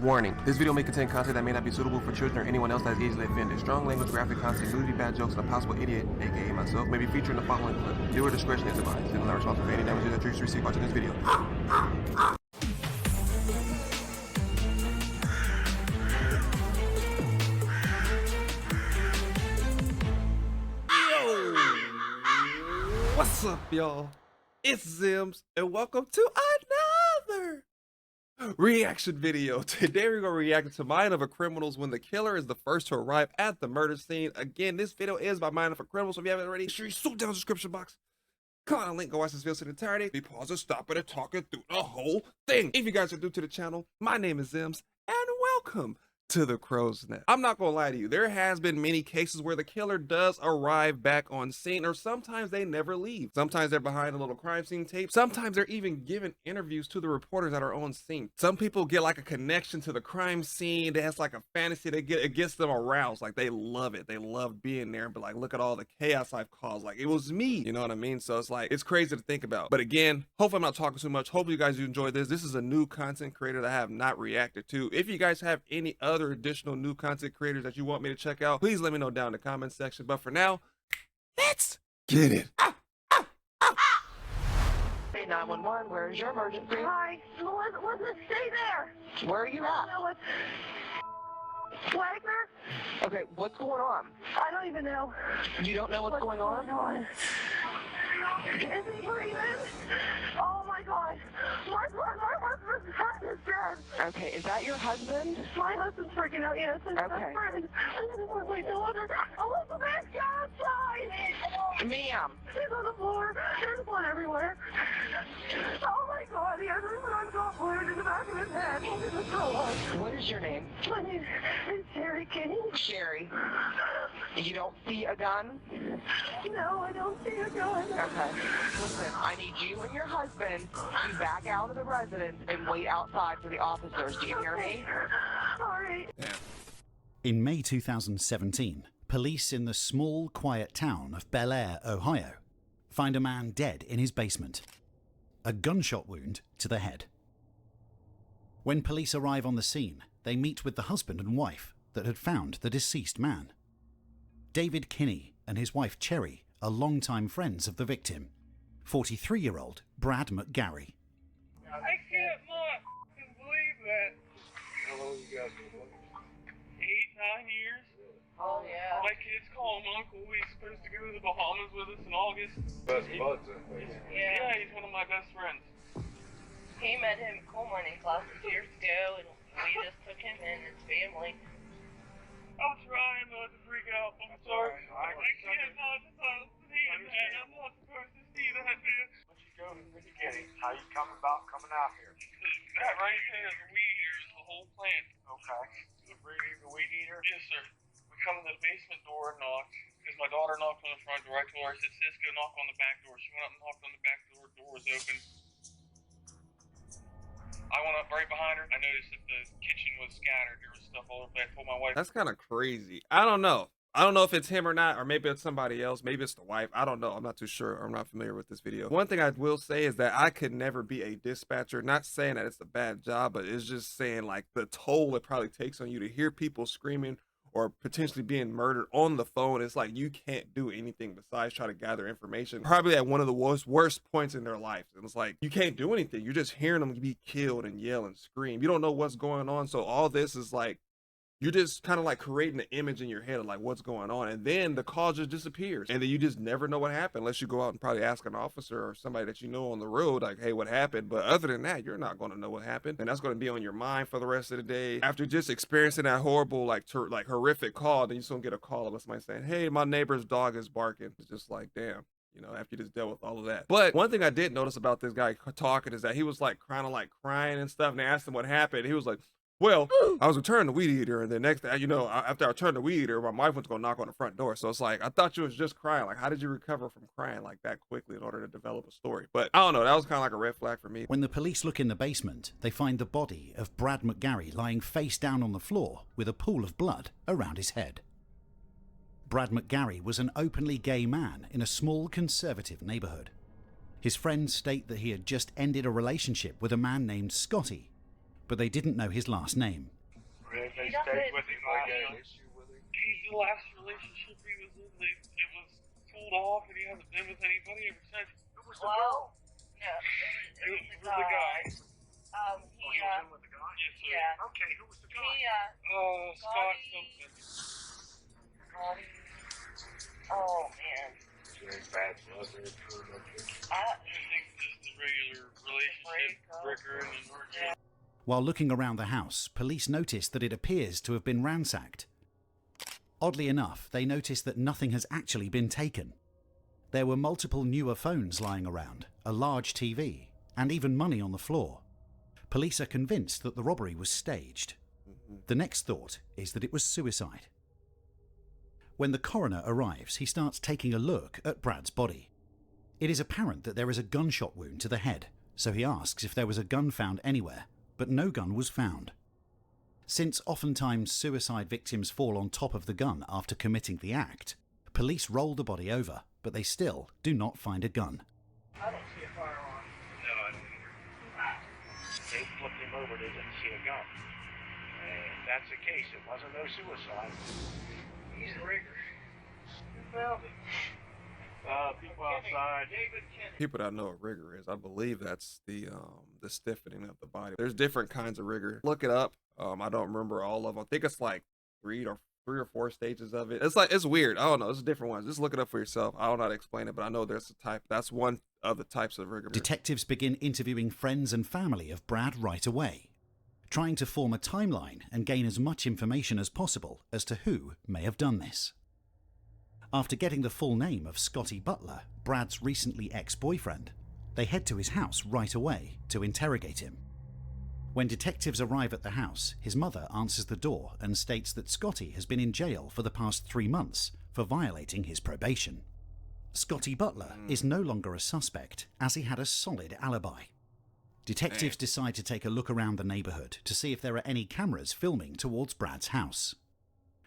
Warning, this video may contain content that may not be suitable for children or anyone else that is easily offended. Strong language, graphic content, nudity, bad jokes, and a possible idiot, aka myself, may be featured in the following clip. Viewer discretion is advised. And I'm not responsible for any damages that you receive watching this video. What's up, y'all? It's Zems, and welcome to another reaction video. Today we're gonna react to Mind of a Criminal's when the killer is the first to arrive at the murder scene. Again, this video is by Mind of a Criminal, so if you haven't already, make sure you swoop down the description box. Click on the link, go watch this video in its entirety. Be pausing, stopping, and talking through the whole thing. If you guys are new to the channel, my name is Zems, and welcome to the Crow's Nest. I'm not gonna lie to you, there has been many cases where the killer does arrive back on scene, or sometimes they never leave. Sometimes they're behind a little crime scene tape. Sometimes they're even giving interviews to the reporters that are on scene. Some people get like a connection to the crime scene. That's like a fantasy. It gets them aroused. Like they love it. They love being there and be like, look at all the chaos I've caused. Like it was me. You know what I mean? So it's like, it's crazy to think about. But again, hopefully I'm not talking too much. Hopefully you guys do enjoy this. This is a new content creator that I have not reacted to. If you guys have any other additional new content creators that you want me to check out, please let me know down in the comment section. But for now, let's get it. 911, where's your emergency? Hi, listen, stay there. Where are you at? Wagner? Okay, what's going on? I don't even know. You don't know what's going on? Is he breathing? Oh my God. My husband is dead. Okay, is that your husband? My husband's freaking out, yes. And Okay. my friend. My daughter. Elizabeth, get outside. Ma'am. She's on the floor. There's blood everywhere. Oh my God, he has a gunshot wound in the back of his head. What is your name? My name is Sherry King. Sherry. You don't see a gun? No, I don't see a gun. Okay. Listen, I need you and your husband to back out of the residence and wait outside for the officers. Do you hear me? All right. In May 2017, police in the small, quiet town of Bel Air, Ohio, find a man dead in his basement. A gunshot wound to the head. When police arrive on the scene, they meet with the husband and wife that had found the deceased man. David Kinney and his wife Cherry are longtime friends of the victim, 43-year-old Brad McGarry. I can't not believe that. How long you guys been together? 8, 9 years. Oh, yeah. My kids call him Uncle. He's supposed to go to the Bahamas with us in August. Best buds, I think. Yeah, he's one of my best friends. He met him at coal mining classes years ago, and we just took him in his family. I'm trying not to freak out. I'm sorry. I can't not see that. I'm not supposed to see that, man. Once you go to the beginning, how you come about coming out here? That right there is a weed eater. Is the whole plant. Okay. The weed eater? Yes, sir. We come to the basement door and knocked. Because my daughter knocked on the front door. I told her, I said, Cisco, knock on the back door. She went up and knocked on the back door. Door was open. I went up right behind her. I noticed that the kitchen was scattered. There was stuff all over there. I told my wife. That's kind of crazy. I don't know. I don't know if it's him or not, or maybe it's somebody else. Maybe it's the wife. I don't know. I'm not too sure. I'm not familiar with this video. One thing I will say is that I could never be a dispatcher. Not saying that it's a bad job, but it's just saying like the toll it probably takes on you to hear people screaming or potentially being murdered on the phone. It's like you can't do anything besides try to gather information, probably at one of the worst points in their life. And it's like you can't do anything. You're just hearing them be killed and yell and scream. You don't know what's going on. So all this is like you're just kind of like creating an image in your head of like what's going on, and then the call just disappears, and then you just never know what happened unless you go out and probably ask an officer or somebody that you know on the road like, hey, what happened? But other than that, you're not going to know what happened, and that's going to be on your mind for the rest of the day. After just experiencing that horrible like horrific call, then you just gonna get a call of somebody saying, hey, my neighbor's dog is barking. It's just like, damn. You know, after you just dealt with all of that. But one thing I did notice about this guy talking is that he was like kind of like crying and stuff, and they asked him what happened. He was like, well, I was returning the weed eater, and the next day, you know, after I returned the weed eater, my wife was going to knock on the front door. So it's like, I thought you was just crying. Like, how did you recover from crying like that quickly in order to develop a story? But I don't know. That was kind of like a red flag for me. When the police look in the basement, they find the body of Brad McGarry lying face down on the floor with a pool of blood around his head. Brad McGarry was an openly gay man in a small conservative neighborhood. His friends state that he had just ended a relationship with a man named Scotty, but they didn't know his last name. They stayed with him last night. He's the last relationship he was in. It was pulled off, and he hasn't been with anybody ever since. Who was the girl? Yeah, Who was the guy? He was in with the guy? Yes, sir. yeah. Okay, who was the guy? Scott something. Oh, man. Very bad blood, very poor blood. I think just the regular relationship breaker and an orgy. While looking around the house, police noticed that it appears to have been ransacked. Oddly enough, they noticed that nothing has actually been taken. There were multiple newer phones lying around, a large TV, and even money on the floor. Police are convinced that the robbery was staged. The next thought is that it was suicide. When the coroner arrives, he starts taking a look at Brad's body. It is apparent that there is a gunshot wound to the head, so he asks if there was a gun found anywhere, but no gun was found. Since oftentimes suicide victims fall on top of the gun after committing the act, police roll the body over, but they still do not find a gun. I don't see a firearm. No, I don't either. They flipped him over, they didn't see a gun. And if that's the case, it wasn't no suicide. He's a rigger. Who found it? People outside. David Kennedy. People that know what rigor is, I believe that's the stiffening of the body. There's different kinds of rigor. Look it up. I don't remember all of them. I think it's like three or four stages of it. It's weird. I don't know. It's different ones. Just look it up for yourself. I don't know how to explain it, but I know there's a type. That's one of the types of rigor. Detectives begin interviewing friends and family of Brad right away, trying to form a timeline and gain as much information as possible as to who may have done this. After getting the full name of Scotty Butler, Brad's recently ex-boyfriend, they head to his house right away to interrogate him. When detectives arrive at the house, his mother answers the door and states that Scotty has been in jail for the past 3 months for violating his probation. Scotty Butler is no longer a suspect, as he had a solid alibi. Detectives decide to take a look around the neighborhood to see if there are any cameras filming towards Brad's house.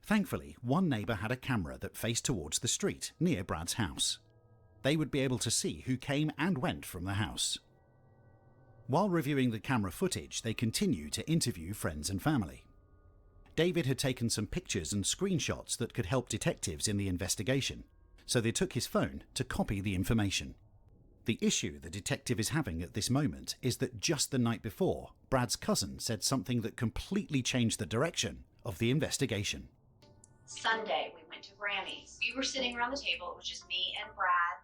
Thankfully, one neighbor had a camera that faced towards the street near Brad's house. They would be able to see who came and went from the house. While reviewing the camera footage, they continue to interview friends and family. David had taken some pictures and screenshots that could help detectives in the investigation, so they took his phone to copy the information. The issue the detective is having at this moment is that just the night before, Brad's cousin said something that completely changed the direction of the investigation. Sunday, we went to Grammy's. We were sitting around the table. It was just me and Brad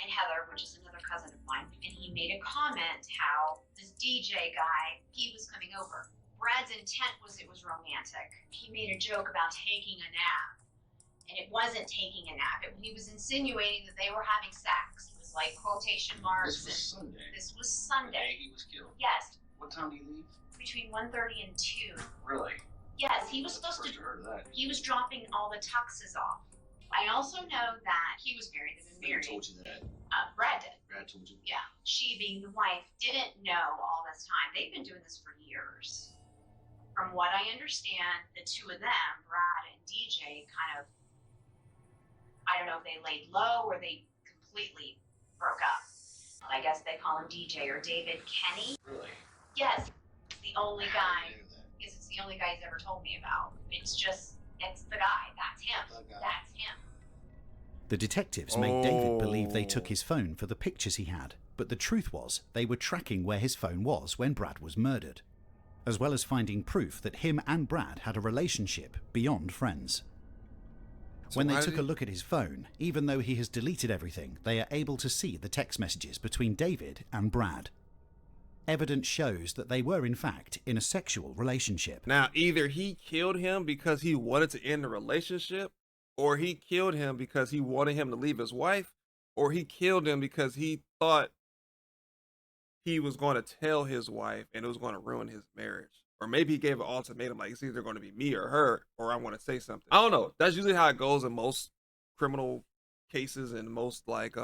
and Heather, which is another cousin of mine. And he made a comment how this DJ guy, he was coming over. Brad's intent was it was romantic. He made a joke about taking a nap. And it wasn't taking a nap. He was insinuating that they were having sex. It was like quotation marks. This was Sunday. This was Sunday. The day he was killed. Yes. What time did he leave? Between 1:30 and 2. Really? Yes, he was That's supposed the to. first I heard of that. He was dropping all the tuxes off. I also know that he was married. They've been Who married. told you that? Brad did. Brad told you? Yeah. She, being the wife, didn't know all this time. They've been doing this for years. From what I understand, the two of them, Brad and DJ, kind of, I don't know if they laid low or they completely broke up. I guess they call him DJ or David Kenny. Really? Yes. The only guy. I didn't know that. Because it's the only guy he's ever told me about. It's the guy. That's him. The guy. That's him. The detectives made David believe they took his phone for the pictures he had, but the truth was they were tracking where his phone was when Brad was murdered, as well as finding proof that him and Brad had a relationship beyond friends. When they took a look at his phone, even though he has deleted everything, they are able to see the text messages between David and Brad. Evidence shows that they were in fact in a sexual relationship. Now, either he killed him because he wanted to end the relationship, or he killed him because he wanted him to leave his wife, or he killed him because he thought he was going to tell his wife and it was going to ruin his marriage. Or maybe he gave an ultimatum, like it's either going to be me or her, or I want to say something. I don't know. That's usually how it goes in most criminal cases and most like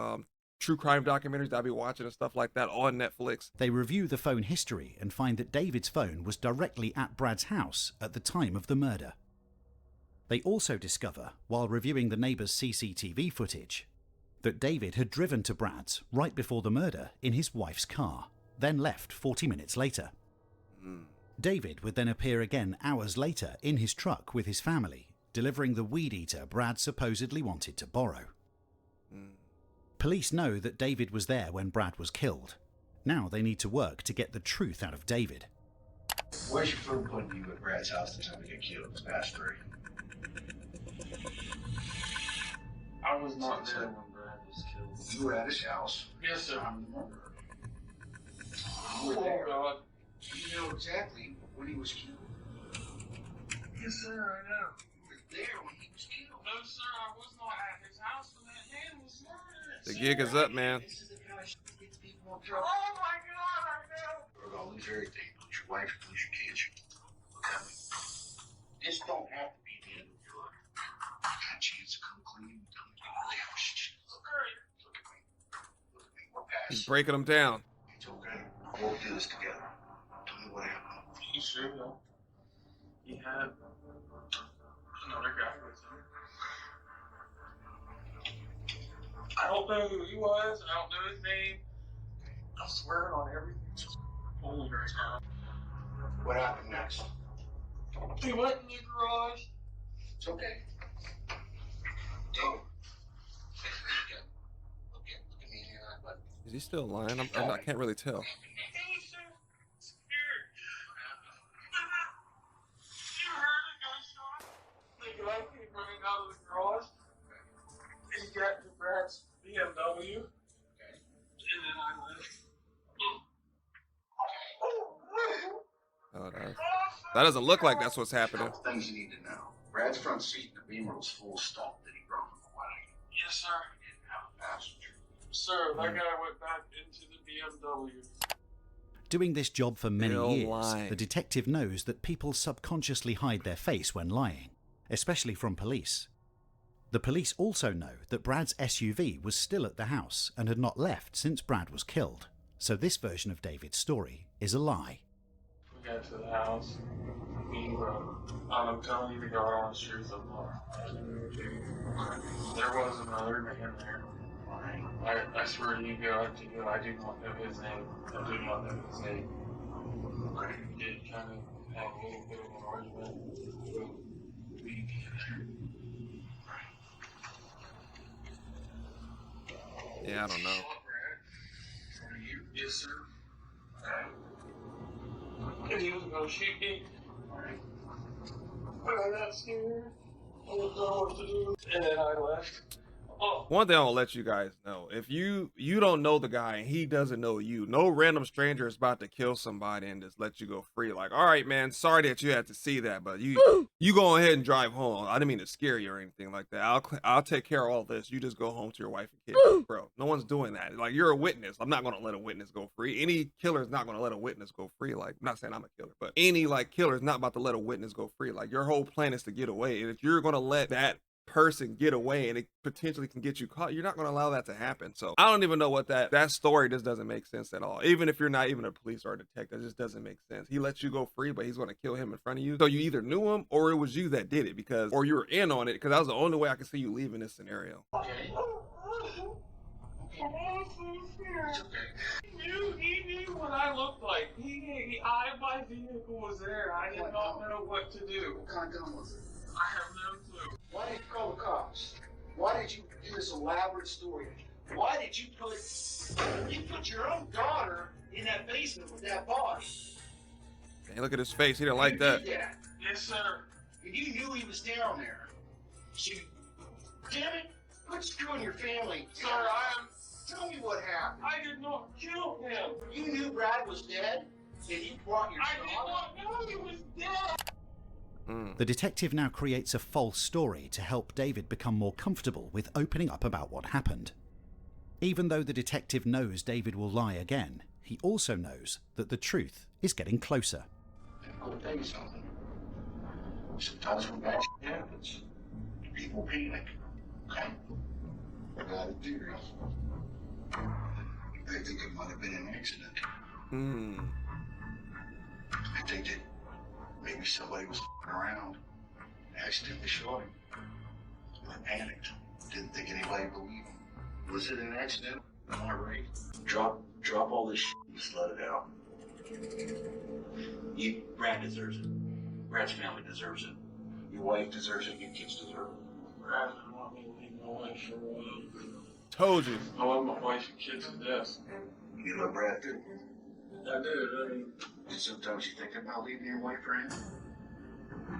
true crime documentaries that I'll be watching and stuff like that on Netflix. They review the phone history and find that David's phone was directly at Brad's house at the time of the murder. They also discover, while reviewing the neighbor's CCTV footage, that David had driven to Brad's right before the murder in his wife's car, then left 40 minutes later. David would then appear again hours later in his truck with his family, delivering the weed eater Brad supposedly wanted to borrow. Police know that David was there when Brad was killed. Now they need to work to get the truth out of David. Where's your phone putting you at Brad's house the time he got killed? It's past 3. I was not there when Brad was killed. You were at his house. Yes, sir. I remember. You were there. God. You know exactly when he was killed. Yes, sir, I know. You were there when he was killed. No, sir, I was not at his house when that man was murdered. The gig is up, man. This is the kind of shit that gets people in trouble. Oh my God, I know. We're gonna lose everything. Lose your wife, lose your kids. Okay? This don't have to be the end of your life. I got a chance to come clean. Come do all that shit. Look at me. Look at me. Look at me. We're past. He's breaking them down. It's okay. We'll do this together. Tell me what happened. He sure will. He had another guy with him. I don't know who he was. I don't know his name. I'm swearing on everything. Holy God. What happened next? He went in the garage. It's okay. Go. Look at me here. But Is he still lying? I can't really tell. He was so scared. You heard a gunshot? The guy came running out of the garage. And he got to Brad's BMW. okay. And then I left. Oh, that doesn't look like that's what's happening. Couple things you need to know. Brad's front seat in the Beamer was full of stuff that he brought from the wedding. Yes, sir. He didn't have a passenger. Sir, that guy went back into the BMW. Doing this job for many Still years, lying. the detective knows that people subconsciously hide their face when lying, especially from police. The police also know that Brad's SUV was still at the house and had not left since Brad was killed, so this version of David's story is a lie. We got to the house. Me, bro. I'm telling you the God honest truth of life. There was another man there. I swear to you, God, to you, I do not know his name. I do not know his name. We did kind of have a little bit of an argument. We Yeah, I don't know. Yes, sir. And he was going to shoot me. But I got scared. I didn't know what to do. And then I left. Oh. One thing I'll let you guys know, if you don't know the guy and he doesn't know you, no random stranger is about to kill somebody and just let you go free. Like, all right, man, sorry that you had to see that, but you go ahead and drive home. I didn't mean to scare you or anything like that. I'll take care of all this. You just go home to your wife and kids. Bro, no one's doing that. Like, you're a witness. I'm not going to let a witness go free. Any killer is not going to let a witness go free. Like, I'm not saying I'm a killer, but any, like, killer is not about to let a witness go free. Like, your whole plan is to get away. And if you're going to let that person get away and it potentially can get you caught, you're not going to allow that to happen. So I don't even know what that story just doesn't make sense at all. Even if you're not even a police or a detective, it just doesn't make sense. He lets you go free, but he's going to kill him in front of you. So you either knew him or it was you that did it, because, or you were in on it, because that was the only way I could see you leaving this scenario. Okay. It's okay. He knew what I looked like. My vehicle was there. I did not know what to do. What kind of gun was it? I have no clue. Why did you call the cops? Why did you do this elaborate story? Why did you put your own daughter in that basement with that body? Hey, look at his face. He didn't like that. You did that. Yes, sir. And you knew he was down there. So you, damn it, quit screwing your family. Sir, Tell me what happened. I did not kill him. You knew Brad was dead, and you brought your I did daughter. not know he was dead. The detective now creates a false story to help David become more comfortable with opening up about what happened. Even though the detective knows David will lie again, he also knows that the truth is getting closer. I'm gonna tell you something. Sometimes when bad shit happens, people panic. Okay? I got a theory. I think it might have been an accident. I think that maybe somebody was f***ing around, accidentally shot him. I panicked. Didn't think anybody believed him. Was it an accident? Am I right? Drop all this shit and just let it out. Brad deserves it. Brad's family deserves it. Your wife deserves it. Your kids deserve it. Brad didn't want me to leave my wife for a while. Told you. I love my wife and kids to death. You love Brad too. I did. I mean, Sometimes you think about leaving your wife for him.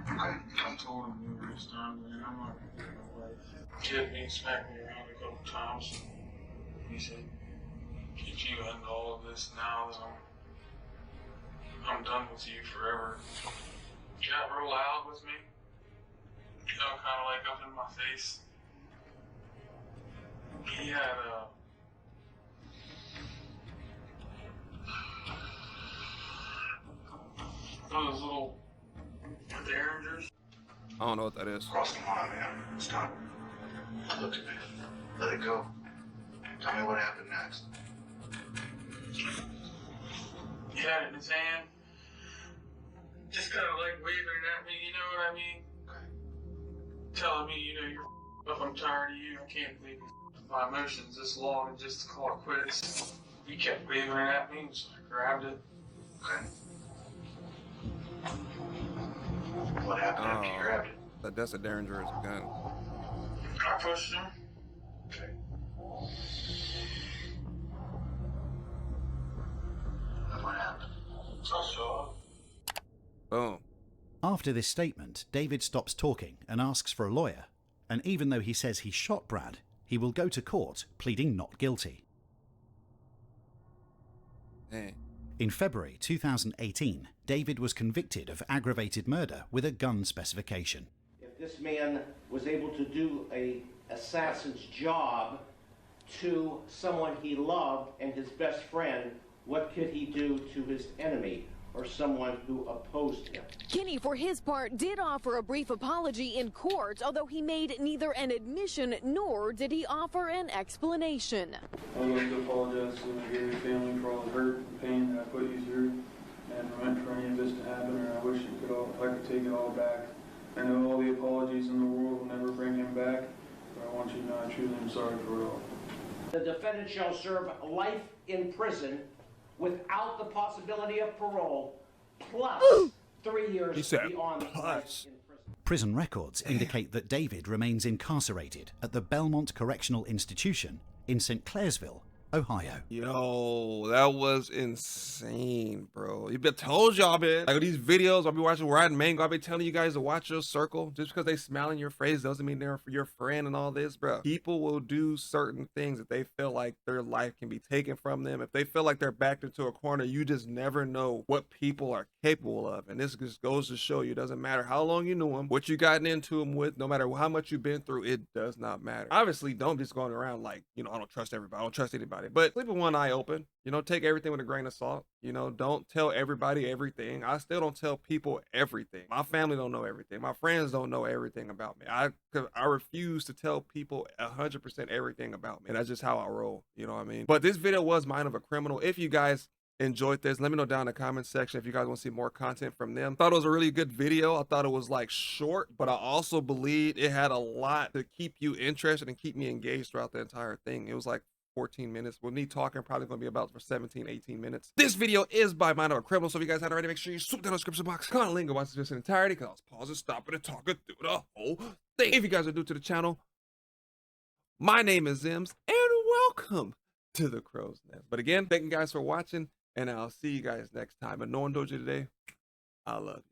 I told him numerous times, man, I'm not gonna leave my wife. Kid me, smacked me around a couple times. He said, if you end all of this now, then I'm done with you forever. Got real loud with me. You know, kind of like up in my face. He had those little derringers. I don't know what that is. Cross the line, man. Stop. Look at me. Let it go. Tell me what happened next. He had it in his hand. Just kind of like waving it at me, you know what I mean? Okay. Telling me, you know, you're up, I'm tired of you, I can't believe you with my emotions this long and just to call it quits. He kept waving it at me, so I grabbed it. Okay. What happened after you grabbed it? That's a dangerous gun. I pushed him. Okay. And what happened? I saw it. Boom. After this statement, David stops talking and asks for a lawyer. And even though he says he shot Brad, he will go to court pleading not guilty. Hey. In February 2018, David was convicted of aggravated murder with a gun specification. If this man was able to do an assassin's job to someone he loved and his best friend, what could he do to his enemy or someone who opposed him? Kinney, for his part, did offer a brief apology in court, although he made neither an admission nor did he offer an explanation. I would like to apologize to my Gary family for all the hurt and pain that I put you through. I never meant for any of this to happen, and I wish I could take it all back. I know all the apologies in the world will never bring him back, but I want you to know I truly am sorry for it all. The defendant shall serve life in prison without the possibility of parole, plus 3 years He said beyond plus. life in prison. Prison records indicate that David remains incarcerated at the Belmont Correctional Institution in St. Clairsville, Ohio. Yo, that was insane, bro. You been told y'all, man. Like these videos I'll be watching where I'm mango, I'll be telling you guys to watch your circle. Just because they smile in your face doesn't mean they're your friend and all this, bro. People will do certain things if they feel like their life can be taken from them. If they feel like they're backed into a corner, you just never know what people are capable of. And this just goes to show you, it doesn't matter how long you knew them, what you gotten into them with, no matter how much you've been through, it does not matter. Obviously, don't just going around like, you know, I don't trust everybody. I don't trust anybody. But sleep with one eye open. You know, take everything with a grain of salt. You know, don't tell everybody everything. I still don't tell people everything. My family don't know everything. My friends don't know everything about me. I refuse to tell people 100% everything about me. And that's just how I roll. You know what I mean? But this video was Mind of a Criminal. If you guys enjoyed this, let me know down in the comment section if you guys want to see more content from them. Thought it was a really good video. I thought it was like short, but I also believe it had a lot to keep you interested and keep me engaged throughout the entire thing. It was like 14 minutes with me talking, probably going to be about for 17-18 minutes. This video is by Mind of a Criminal, so if you guys haven't already, make sure you swoop down the description box, click on the link and watch this in entirety, because I was pausing, stopping, and talking through the whole thing. If you guys are new to the channel, my name is Zems, and welcome to the Crow's Nest. But again, thank you guys for watching, and I'll see you guys next time. And no one told you today, I love you.